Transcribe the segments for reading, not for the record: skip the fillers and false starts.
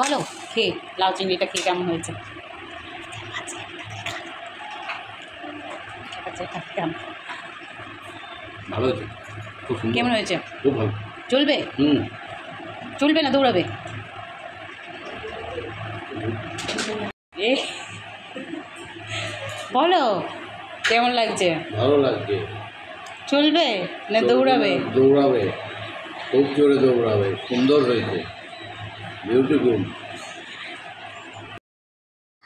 বলো খেয়ে লাউ চিংড়িটা খেয়ে কেমন হয়েছে? ভালো হয়েছে, খুব সুন্দর। কেমন হয়েছে? খুব ভালো। চলবে? চলবে না দৌড়াবে? এ বলো কেমন লাগছে? ভালো লাগছে। চলবে না দৌড়াবে? দৌড়াবে, খুব জোরে দৌড়াবে। সুন্দর হয়েছে, বিউটিফুল।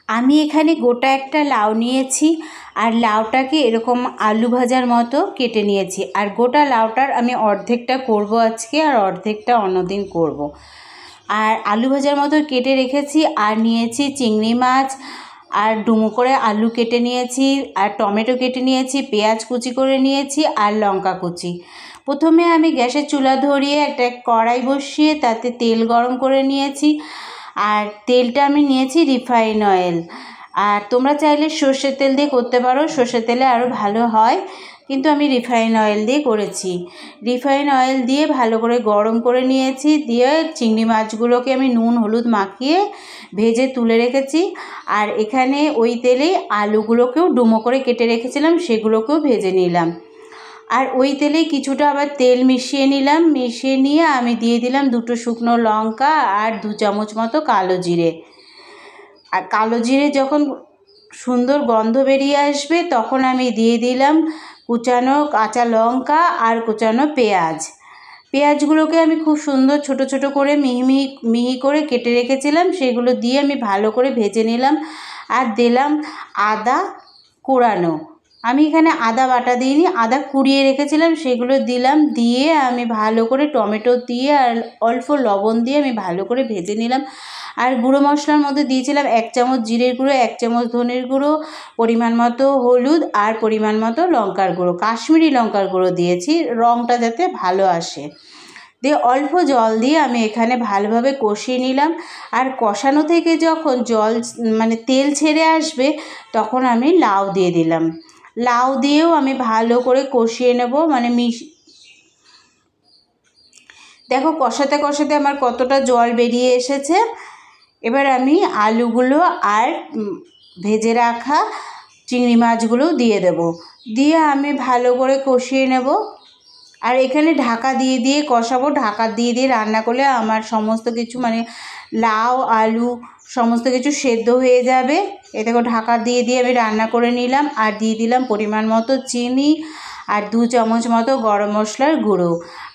আমি এখানে গোটা একটা লাউ নিয়েছি আর লাউটাকে এরকম আলু ভাজার মতো কেটে নিয়েছি। আর গোটা লাউটার আমি অর্ধেকটা করব আজকে আর অর্ধেকটা অন্যদিন করব। আর আলু ভাজার মতো কেটে রেখেছি। আর নিয়েছি চিংড়ি মাছ, আর ডুমো করে আলু কেটে নিয়েছি, আর টমেটো কেটে নিয়েছি, পেঁয়াজ কুচি করে নিয়েছি, আর লঙ্কা কুচি। প্রথমে আমি গ্যাসের চুলা ধরিয়ে একটা কড়াই বসিয়ে তাতে তেল গরম করে নিয়েছি। আর তেলটা আমি নিয়েছি রিফাইন অয়েল। আর তোমরা চাইলে সর্ষের তেল দিয়ে করতে পারো, সর্ষের তেলে আরও ভালো হয়, কিন্তু আমি রিফাইন অয়েল দিয়ে করেছি। রিফাইন অয়েল দিয়ে ভালো করে গরম করে নিয়েছি। দিয়ে চিংড়ি মাছগুলোকে আমি নুন হলুদ মাখিয়ে ভেজে তুলে রেখেছি। আর এখানে ওই তেলেই আলুগুলোকেও ডুমো করে কেটে রেখেছিলাম, সেগুলোকেও ভেজে নিলাম। আর ওই তেলেই কিছুটা আবার তেল মিশিয়ে নিলাম। মিশিয়ে নিয়ে আমি দিয়ে দিলাম 2টো শুকনো লঙ্কা আর 2 চামচ মতো কালো জিরে। আর কালো জিরে যখন সুন্দর গন্ধ বেরিয়ে আসবে তখন আমি দিয়ে দিলাম কুচানো কাঁচা লঙ্কা আর কুচানো পেঁয়াজ। পেঁয়াজগুলোকে আমি খুব সুন্দর ছোট ছোট করে মিহি করে কেটে রেখেছিলাম, সেগুলো দিয়ে আমি ভালো করে ভেজে নিলাম। আর দিলাম আদা কোড়ানো। আমি এখানে আদা বাটা দিইনি, আদা কুড়িয়ে রেখেছিলাম, সেগুলো দিলাম। দিয়ে আমি ভালো করে টমেটো দিয়ে আর অল্প লবণ দিয়ে আমি ভালো করে ভেজে নিলাম। আর গুঁড়ো মশলার মধ্যে দিয়েছিলাম 1 চামচ জিরের গুঁড়ো, 1 চামচ ধনের গুঁড়ো, পরিমাণ মতো হলুদ আর পরিমাণ মতো লঙ্কার গুঁড়ো, কাশ্মীরি লঙ্কার গুঁড়ো দিয়েছি রঙটা যাতে ভালো আসে। দিয়ে অল্প জল দিয়ে আমি এখানে ভালোভাবে কষিয়ে নিলাম। আর কষানো থেকে যখন জল মানে তেল ছেড়ে আসবে তখন আমি লাউ দিয়ে দিলাম। লাউ দিয়েও আমি ভালো করে কষিয়ে নেব। মানে দেখো কষাতে কষাতে আমার কতটা জল বেরিয়ে এসেছে। এবার আমি আলুগুলো আর ভেজে রাখা চিংড়ি মাছগুলো দিয়ে দেব। দিয়ে আমি ভালো করে কষিয়ে নেব। আর এখানে ঢাকা দিয়ে দিয়ে কষাবো। ঢাকা দিয়ে দিয়ে রান্না করলে আমার সমস্ত কিছু মানে লাউ আলু সমস্ত কিছু সেদ্ধ হয়ে যাবে। এ দেখো ঢাকা দিয়ে দিয়ে আমি রান্না করে নিলাম। আর দিয়ে দিলাম পরিমাণ মতো চিনি আর 2 চামচ মতো গরম মশলার গুঁড়ো।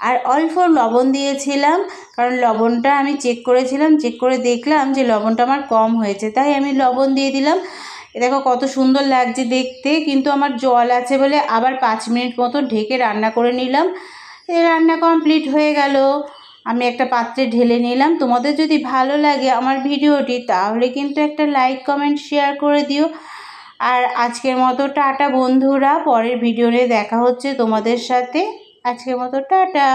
আর অল্প লবণ দিয়েছিলাম, কারণ লবণটা আমি চেক করেছিলাম, চেক করে দেখলাম যে লবণটা আমার কম হয়েছে, তাই আমি লবণ দিয়ে দিলাম। দেখো কত সুন্দর লাগছে দেখতে। কিন্তু আমার জল আছে বলে আবার 5 মিনিট মতো ঢেকে রান্না করে নিলাম। রান্না কমপ্লিট হয়ে গেল। আমি একটা পাত্রে ঢেলে নিলাম। তোমাদের যদি ভালো লাগে আমার ভিডিওটি তাহলে কিন্তু একটা লাইক কমেন্ট শেয়ার করে দিও। আর আজকের মতো টাটা বন্ধুরা, পরের ভিডিওতে দেখা হচ্ছে তোমাদের সাথে। আজকের মতো টাটা।